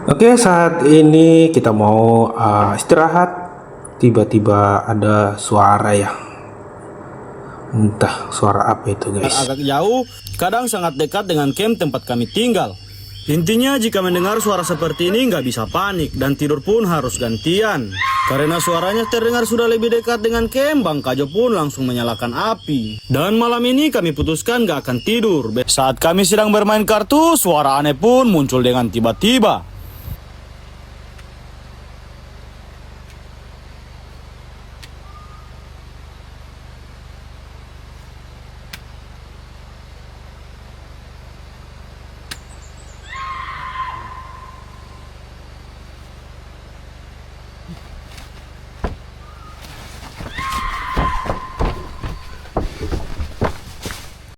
Oke, saat ini kita mau istirahat. Tiba-tiba ada suara ya. Entah suara apa itu, guys. Agak jauh, kadang sangat dekat dengan camp tempat kami tinggal. Intinya jika mendengar suara seperti ini nggak bisa panik dan tidur pun harus gantian. Karena suaranya terdengar sudah lebih dekat dengan camp, Bang Kajo pun langsung menyalakan api. Dan malam ini kami putuskan nggak akan tidur. Saat kami sedang bermain kartu, suara aneh pun muncul dengan tiba-tiba.